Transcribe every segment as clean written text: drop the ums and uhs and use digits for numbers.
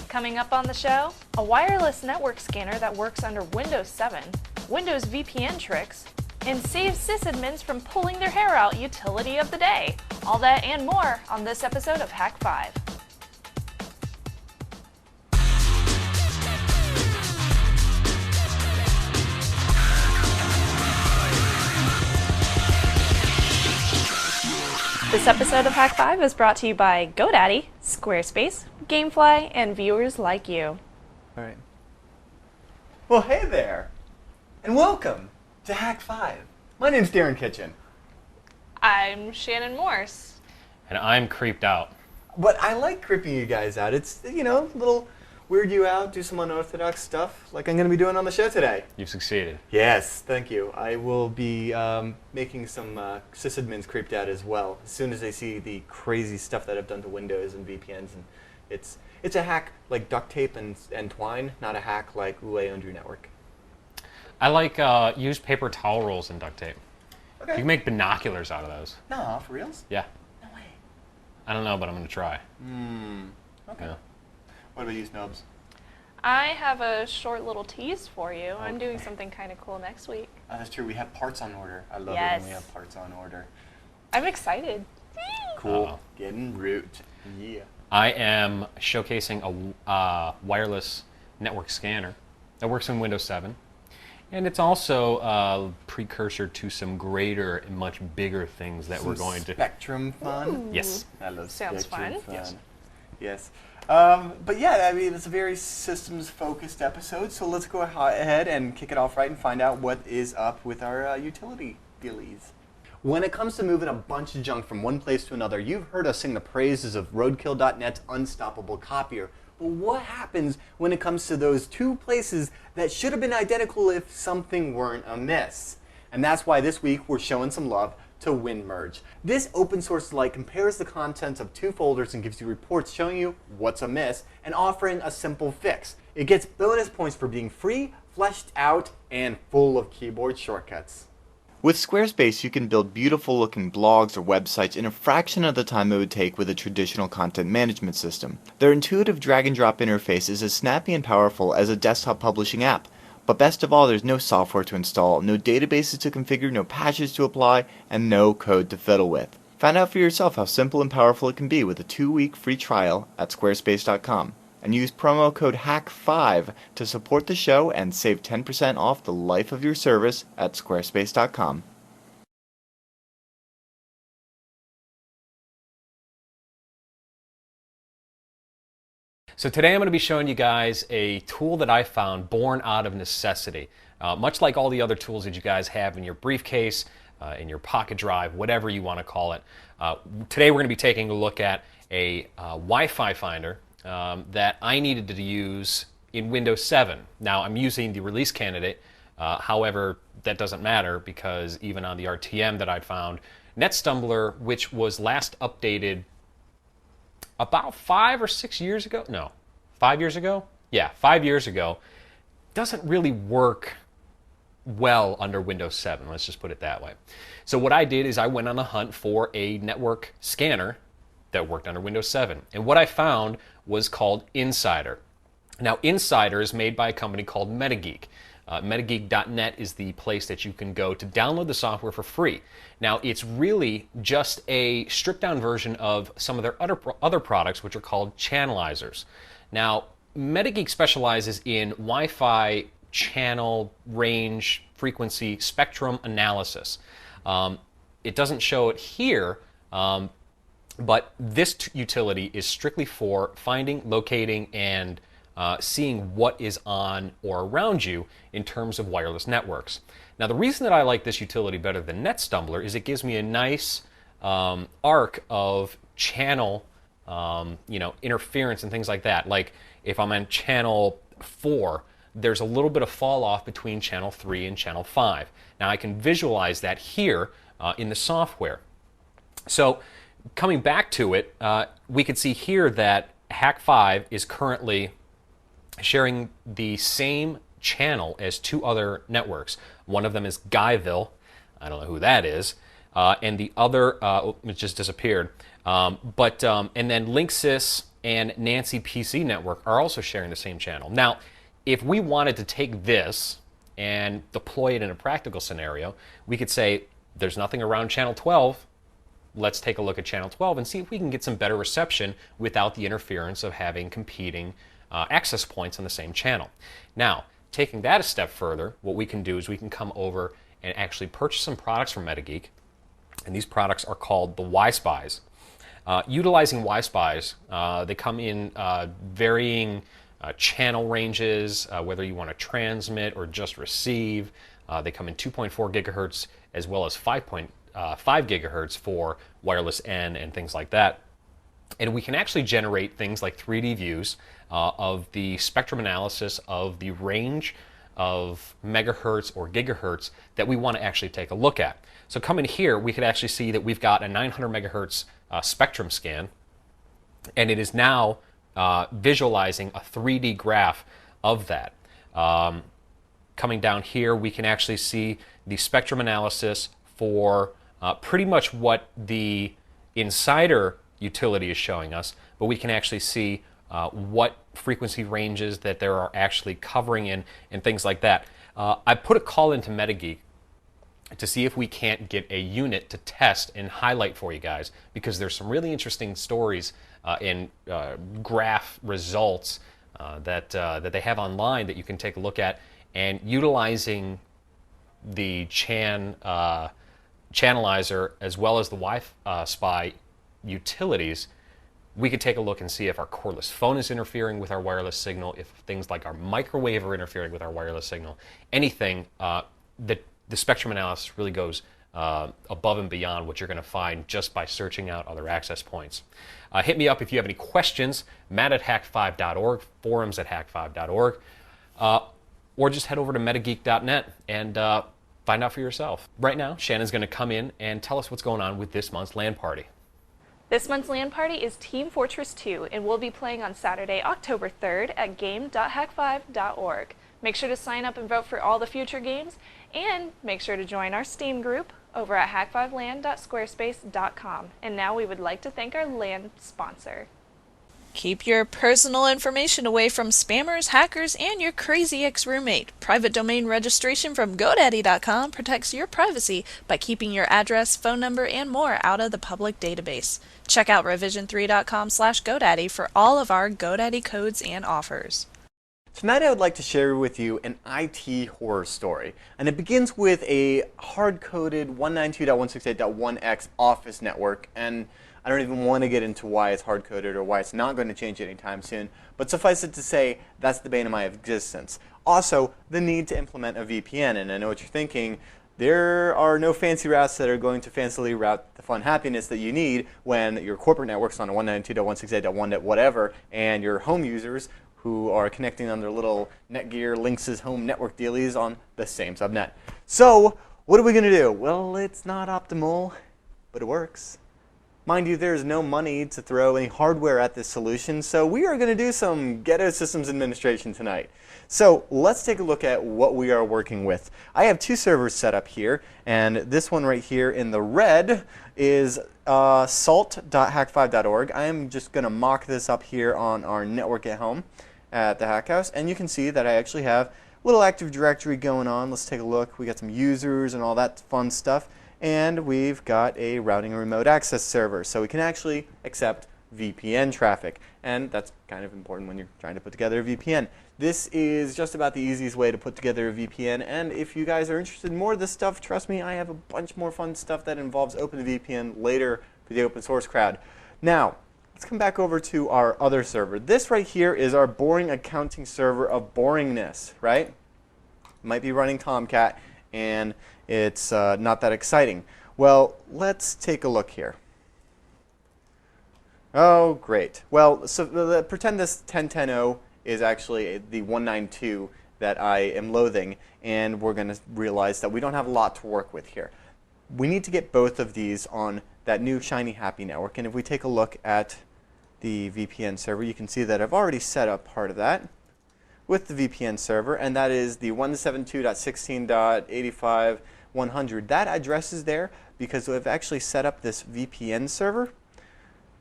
Coming up on the show, a wireless network scanner that works under Windows 7, Windows VPN tricks, and saves sysadmins from pulling their hair out utility of the day. All that and more on this episode of Hak5. This episode of Hak5 is brought to you by GoDaddy, Squarespace, Gamefly, and viewers like you. All right. Well, hey there, and welcome to Hak5. My name's Darren Kitchen. I'm Shannon Morse. And I'm creeped out. But I like creeping you guys out. It's, you know, a little weird you out, do some unorthodox stuff like I'm going to be doing on the show today. You've succeeded. Yes, thank you. I will be making some sysadmins creeped out as well as soon as they see the crazy stuff that I've done to Windows and VPNs. And it's a hack like duct tape and twine, not a hack like, ooh, I owned your network. I like used paper towel rolls and duct tape. Okay. You can make binoculars out of those. No, for reals? Yeah. No way. I don't know, but I'm going to try. Okay. Yeah. What about you, Snubs? I have a short little tease for you. I'm Okay. doing something kind of cool next week. That's true. We have parts on order. I love it Yes. when we have parts on order. I'm excited. Cool. Uh-oh. Getting root. Yeah. I am showcasing a wireless network scanner that works in Windows 7. And it's also a precursor to some greater and much bigger things that we're going to... Spectrum fun. Yes. I love Sounds Spectrum fun. fun. Yes. But yeah, I mean, it's a very systems-focused episode, so let's go ahead and kick it off right and find out what is up with our utility dealies. When it comes to moving a bunch of junk from one place to another, you've heard us sing the praises of Roadkill.net's unstoppable copier. But what happens when it comes to those two places that should have been identical if something weren't amiss? And that's why this week we're showing some love to WinMerge. This open source light compares the contents of two folders and gives you reports showing you what's amiss and offering a simple fix. It gets bonus points for being free, fleshed out, and full of keyboard shortcuts. With Squarespace, you can build beautiful looking blogs or websites in a fraction of the time it would take with a traditional content management system. Their intuitive drag and drop interface is as snappy and powerful as a desktop publishing app. But best of all, there's no software to install, no databases to configure, no patches to apply, and no code to fiddle with. Find out for yourself how simple and powerful it can be with a 2-week free trial at squarespace.com. And use promo code HAK5 to support the show and save 10% off the life of your service at squarespace.com. So today I'm going to be showing you guys a tool that I found born out of necessity. Much like all the other tools that you guys have in your briefcase, in your pocket drive, whatever you want to call it. Today we're going to be taking a look at a Wi-Fi finder that I needed to use in Windows 7. Now I'm using the release candidate, however that doesn't matter because even on the RTM that I found, NetStumbler, which was last updated about 5 or 6 years ago, no, 5 years ago? Yeah, 5 years ago, doesn't really work well under Windows 7, let's just put it that way. So what I did is I went on a hunt for a network scanner that worked under Windows 7. And what I found was called Insider. Now, Insider is made by a company called MetaGeek. MetaGeek.net is the place that you can go to download the software for free. Now, it's really just a stripped-down version of some of their other products, which are called channelizers. Now, MetaGeek specializes in Wi-Fi channel range frequency spectrum analysis. It doesn't show it here, but this utility is strictly for finding, locating, and seeing what is on or around you in terms of wireless networks. Now, the reason that I like this utility better than NetStumbler is it gives me a nice arc of channel interference and things like that. Like if I'm on channel 4, there's a little bit of fall off between channel 3 and channel 5. Now I can visualize that here in the software. So coming back to it, we can see here that Hak5 is currently sharing the same channel as two other networks. One of them is Guyville. I don't know who that is. and the other, it just disappeared. And then Linksys and Nancy PC Network are also sharing the same channel. Now, if we wanted to take this and deploy it in a practical scenario, we could say there's nothing around channel 12. Let's take a look at channel 12 and see if we can get some better reception without the interference of having competing access points on the same channel. Now, taking that a step further, what we can do is we can come over and actually purchase some products from MetaGeek, and these products are called the Wi-Spies. Utilizing Wi-Spies, they come in varying channel ranges, whether you want to transmit or just receive. They come in 2.4 gigahertz as well as 5.5 gigahertz for wireless N and things like that. And we can actually generate things like 3D views of the spectrum analysis of the range of megahertz or gigahertz that we want to actually take a look at. So coming here, we could actually see that we've got a 900 megahertz spectrum scan, and it is now visualizing a 3D graph of that. Coming down here, we can actually see the spectrum analysis for pretty much what the Insider utility is showing us, but we can actually see what frequency ranges that there are actually covering in and things like that. I put a call into MetaGeek to see if we can't get a unit to test and highlight for you guys, because there's some really interesting stories in graph results that they have online that you can take a look at, and utilizing the channelizer as well as the Wi-Fi utilities, we could take a look and see if our cordless phone is interfering with our wireless signal, if things like our microwave are interfering with our wireless signal, anything. The spectrum analysis really goes above and beyond what you're going to find just by searching out other access points. Hit me up if you have any questions, matt@hak5.org, forums@hak5.org, or just head over to metageek.net and find out for yourself. Right now, Shannon's going to come in and tell us what's going on with this month's LAN party. This month's LAN party is Team Fortress 2, and we'll be playing on Saturday, October 3rd at game.hak5.org. Make sure to sign up and vote for all the future games, and make sure to join our Steam group over at hak5lan.squarespace.com. And now we would like to thank our LAN sponsor. Keep your personal information away from spammers, hackers, and your crazy ex-roommate. Private domain registration from GoDaddy.com protects your privacy by keeping your address, phone number, and more out of the public database. Check out revision3.com/GoDaddy for all of our GoDaddy codes and offers. Tonight I would like to share with you an IT horror story, and it begins with a hard-coded 192.168.1x office network, and I don't even want to get into why it's hard-coded or why it's not going to change anytime soon, but suffice it to say, that's the bane of my existence. Also, the need to implement a VPN, and I know what you're thinking, there are no fancy routes that are going to fancily route the fun happiness that you need when your corporate network's on a 192.168.1 whatever, and your home users who are connecting on their little Netgear Linksys home network dealies on the same subnet. So, what are we going to do? Well, it's not optimal, but it works. Mind you, there's no money to throw any hardware at this solution, so we are going to do some ghetto systems administration tonight. So let's take a look at what we are working with. I have two servers set up here, and this one right here in the red is salt.hak5.org. I am just going to mock this up here on our network at home at the Hack House, and you can see that I actually have a little Active Directory going on. Let's take a look. We got some users and all that fun stuff. And we've got a routing and remote access server, so we can actually accept VPN traffic. And that's kind of important when you're trying to put together a VPN. This is just about the easiest way to put together a VPN, and if you guys are interested in more of this stuff, trust me, I have a bunch more fun stuff that involves OpenVPN later for the open source crowd. Now, let's come back over to our other server. This right here is our boring accounting server of boringness, right? Might be running Tomcat, and it's not that exciting. Well, let's take a look here. Oh, great. Well, so pretend this 10.10.0 is actually the 192 that I am loathing, and we're going to realize that we don't have a lot to work with here. We need to get both of these on that new shiny happy network, and if we take a look at the VPN server, you can see that I've already set up part of that with the VPN server, and that is the 172.16.85.100. That address is there because I've actually set up this VPN server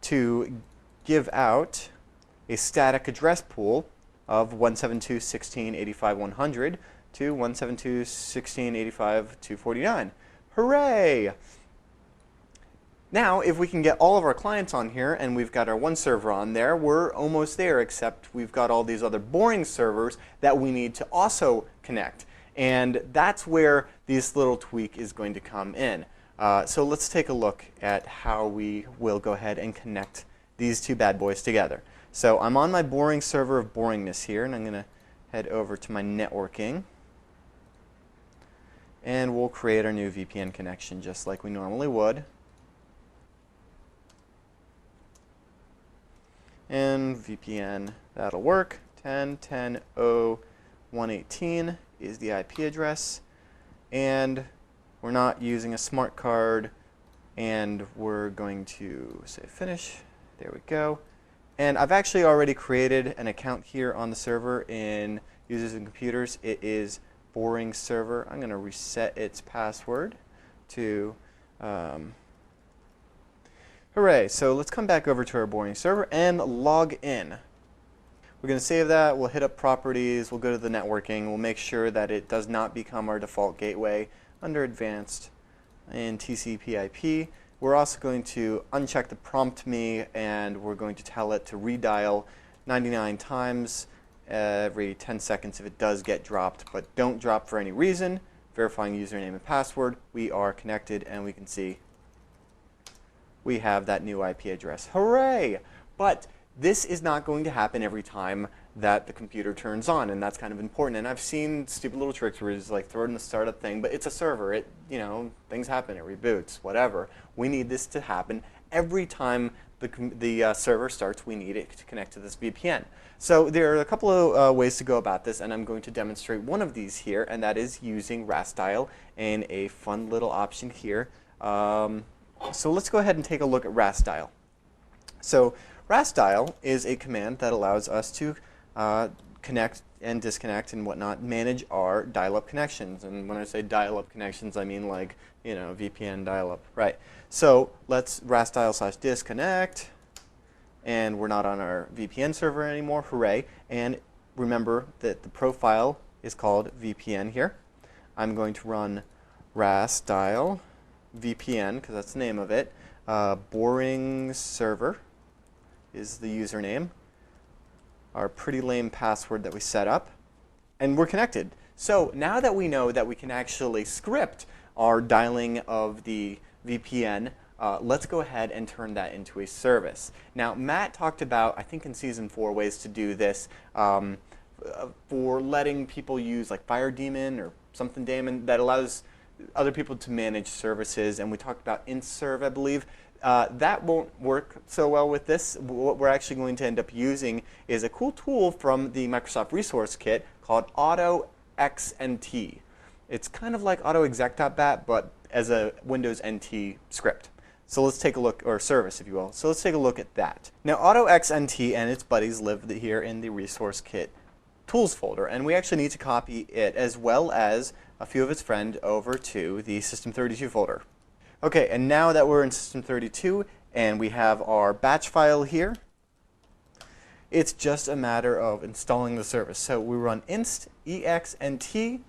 to give out a static address pool of 172.16.85.100 to 172.16.85.249. Hooray! Now, if we can get all of our clients on here and we've got our one server on there, we're almost there, except we've got all these other boring servers that we need to also connect. And that's where this little tweak is going to come in. So let's take a look at how we will go ahead and connect these two bad boys together. So I'm on my boring server of boringness here, and I'm going to head over to my networking. And we'll create our new VPN connection just like we normally would. And VPN, that'll work. 10.10.0.118 is the IP address. And we're not using a smart card. And we're going to say finish. There we go. And I've actually already created an account here on the server in Users and Computers. It is boring server. I'm going to reset its password to hooray. So let's come back over to our boring server and log in. We're going to save that. We'll hit up properties. We'll go to the networking. We'll make sure that it does not become our default gateway under advanced and TCP/IP. We're also going to uncheck the prompt me, and we're going to tell it to redial 99 times every 10 seconds if it does get dropped, but don't drop for any reason. Verifying username and password. We are connected, and we can see we have that new IP address. Hooray! But this is not going to happen every time that the computer turns on, and that's kind of important. And I've seen stupid little tricks where it's like throw it in the startup thing, but it's a server. It, things happen. It reboots, whatever. We need this to happen every time the server starts. We need it to connect to this VPN. So there are a couple of ways to go about this, and I'm going to demonstrate one of these here, and that is using RASdial and a fun little option here. So let's go ahead and take a look at RASdial. So RASdial is a command that allows us to connect and disconnect and whatnot, manage our dial-up connections. And when I say dial-up connections, I mean like, VPN dial-up, right? So let's RASdial/disconnect, and we're not on our VPN server anymore, hooray. And remember that the profile is called VPN here. I'm going to run RASdial VPN, because that's the name of it. Boring server is the username. Our pretty lame password that we set up. And we're connected. So now that we know that we can actually script our dialing of the VPN, let's go ahead and turn that into a service. Now, Matt talked about, I think in Season 4, ways to do this for letting people use like FireDaemon or something daemon that allows other people to manage services. And we talked about IntServe, I believe. That won't work so well with this. What we're actually going to end up using is a cool tool from the Microsoft Resource Kit called AutoXNT. It's kind of like AutoExec.bat, but as a Windows NT script. So let's take a look, or service, if you will. So let's take a look at that. Now, AutoXNT and its buddies live here in the Resource Kit tools folder, and we actually need to copy it as well as a few of its friends over to the System32 folder. Okay, and now that we're in System32 and we have our batch file here, it's just a matter of installing the service. So we run inst exnt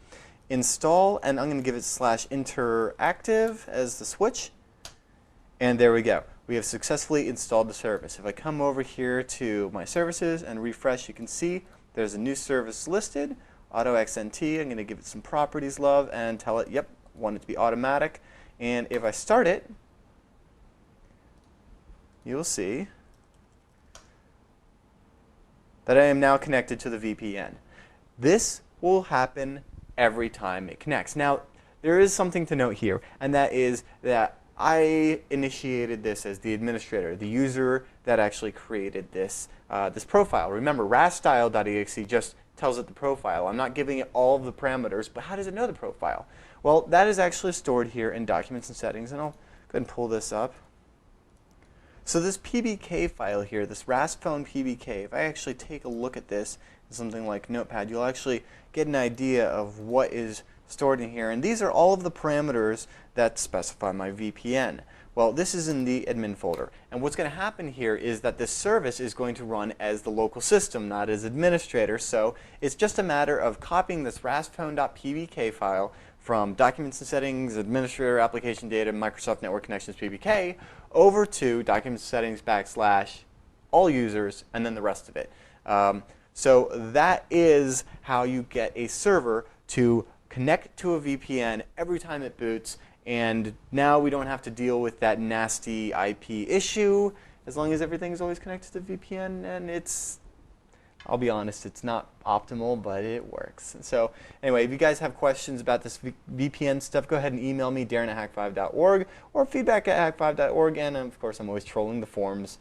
install, and I'm going to give it /interactive as the switch, and there we go. We have successfully installed the service. If I come over here to my services and refresh, you can see there's a new service listed, AutoXNT. I'm going to give it some properties love and tell it, yep, want it to be automatic. And if I start it, you'll see that I am now connected to the VPN. This will happen every time it connects. Now, there is something to note here, and that is that I initiated this as the administrator, the user that actually created this, this profile. Remember, RASdial.exe just tells it the profile. I'm not giving it all of the parameters, but how does it know the profile? Well, that is actually stored here in Documents and Settings, and I'll go ahead and pull this up. So this PBK file here, this RASphone PBK, if I actually take a look at this in something like Notepad, you'll actually get an idea of what is stored in here, and these are all of the parameters that specify my VPN. Well, this is in the admin folder, and what's going to happen here is that this service is going to run as the local system, not as administrator, so it's just a matter of copying this rasphone.pbk file from Documents and Settings, Administrator, Application Data, Microsoft Network Connections PBK, over to Documents and Settings / all users, and then the rest of it. So that is how you get a server to connect to a VPN every time it boots, and now we don't have to deal with that nasty IP issue as long as everything's always connected to VPN, and it's, I'll be honest, it's not optimal, but it works. So anyway, if you guys have questions about this VPN stuff, go ahead and email me, darren@hak5.org, or feedback@hak5.org, and of course I'm always trolling the forums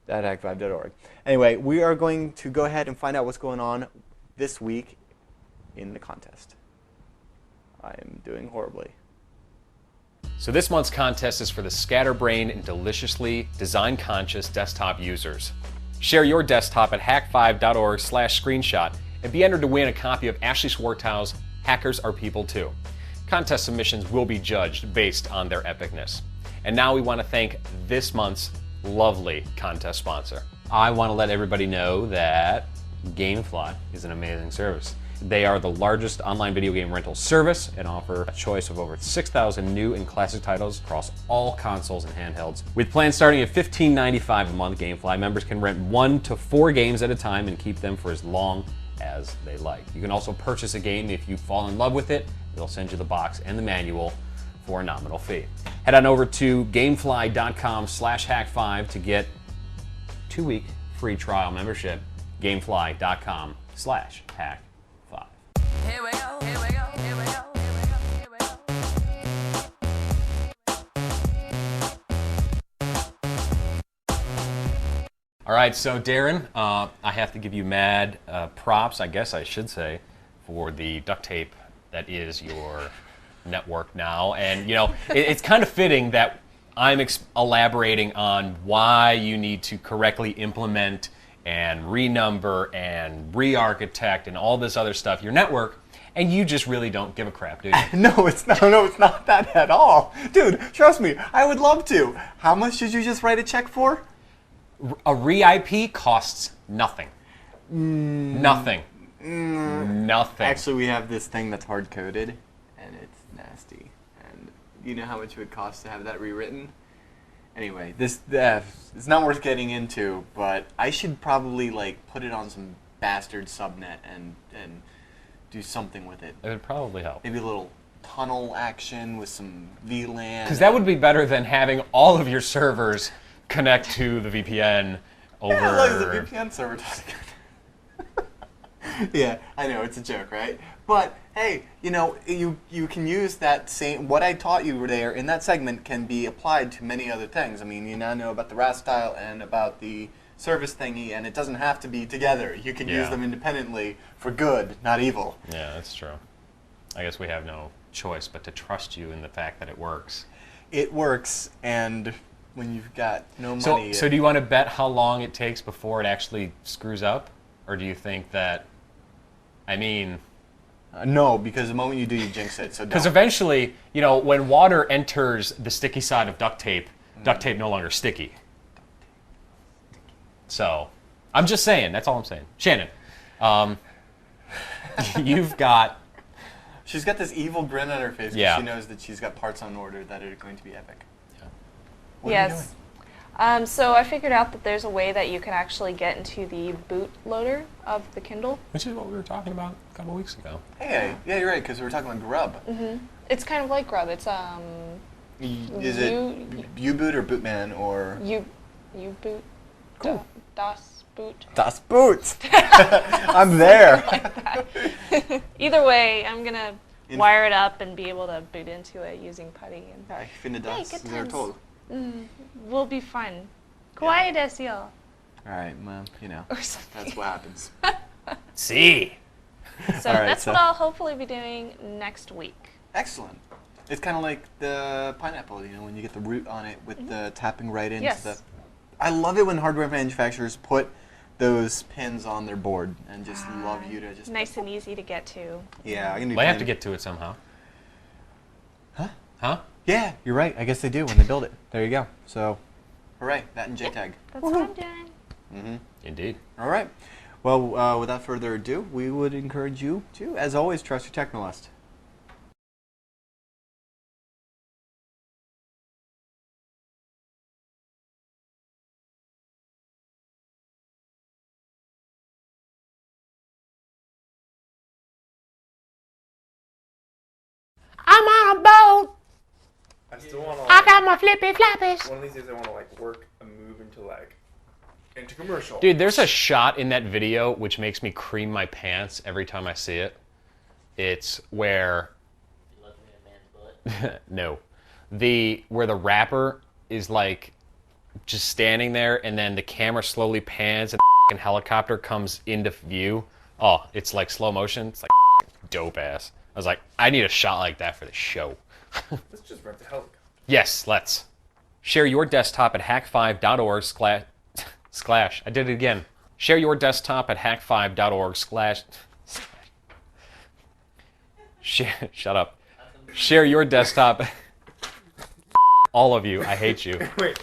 at hak5.org. Anyway, we are going to go ahead and find out what's going on this week in the contest. I am doing horribly. So this month's contest is for the scatterbrained and deliciously design-conscious desktop users. Share your desktop at hak5.org/screenshot and be entered to win a copy of Ashley Swartow's Hackers Are People Too. Contest submissions will be judged based on their epicness. And now we want to thank this month's lovely contest sponsor. I want to let everybody know that GameFly is an amazing service. They are the largest online video game rental service and offer a choice of over 6,000 new and classic titles across all consoles and handhelds. With plans starting at $15.95 a month, GameFly members can rent 1 to 4 games at a time and keep them for as long as they like. You can also purchase a game if you fall in love with it. They'll send you the box and the manual for a nominal fee. Head on over to gamefly.com/hak5 to get 2-week free trial membership. Gamefly.com/hak5. Here we go, here we go, here we go, here we go, here we go. All right, so Darren, I have to give you mad props, I guess I should say, for the duct tape that is your network now. And you know, it's kind of fitting that I'm elaborating on why you need to correctly implement and renumber and re-architect and all this other stuff, your network, and you just really don't give a crap, do you? No, it's not that at all. Dude, trust me, I would love to. How much did you just write a check for? A re-IP costs nothing. Nothing. Nothing. Actually, we have this thing that's hard-coded, and it's nasty. And you know how much it would cost to have that rewritten? Anyway, this it's not worth getting into, but I should probably like put it on some bastard subnet and do something with it. It would probably help. Maybe a little tunnel action with some VLAN. Because that would be better than having all of your servers connect to the VPN over. Yeah, like the VPN server does good. Yeah, I know, it's a joke, right? But hey, you know, you can use that same, what I taught you there in that segment can be applied to many other things. I mean, you now know about the RAS style and about the service thingy, and it doesn't have to be together. You can use them independently for good, not evil. Yeah, that's true. I guess we have no choice but to trust you in the fact that it works. It works, and when you've got no money... So do you want to bet how long it takes before it actually screws up? Or do you think that, I mean... no, because the moment you do, you jinx it, so because eventually, you know, when water enters the sticky side of duct tape no longer sticky. So, I'm just saying, that's all I'm saying. Shannon, you've got... She's got this evil grin on her face because she knows that she's got parts on order that are going to be epic. Yeah. What are you doing? So I figured out that there's a way that you can actually get into the bootloader of the Kindle. Which is what we were talking about a couple weeks ago. Hey, yeah, you're right, because we were talking about Grub. It's kind of like Grub. It's Is it U-Boot or Bootman or... U-Boot. Cool. Das Boot. Das Boot! I'm there! Either way, I'm going to wire it up and be able to boot into it using PuTTY. And Ich finde das sehr toll. Will be fun. Kawaii desu yo. Alright, well, you know, Or something. that's what happens. See. So All right, that's what I'll hopefully be doing next week. Excellent. It's kind of like the pineapple, you know, when you get the root on it with the tapping right into the... I love it when hardware manufacturers put those pins on their board and just love you to just... Nice and easy to get to. Yeah. They have to get to it somehow. Huh? Huh? Yeah, you're right. I guess they do when they build it. There you go. So, hooray, that and JTAG. That's what I'm doing. Mm-hmm. Indeed. All right. Well, without further ado, we would encourage you to, as always, trust your technolist. I'm on a boat. I still want to. I got my flippy flappies. One of these days, I want to work a move into commercial. Dude, there's a shot in that video which makes me cream my pants every time I see it. It's where... You looking at a man's butt? No. Where the rapper is like just standing there and then the camera slowly pans and the helicopter comes into view. Oh, it's like slow motion. It's like dope ass. I was like, I need a shot like that for the show. Let's just rent a helicopter. Yes, let's. Share your desktop at hak5.org slash. I did it again. Share your desktop at hak5.org slash. Shut up. Share your desktop. All of you, I hate you. Wait.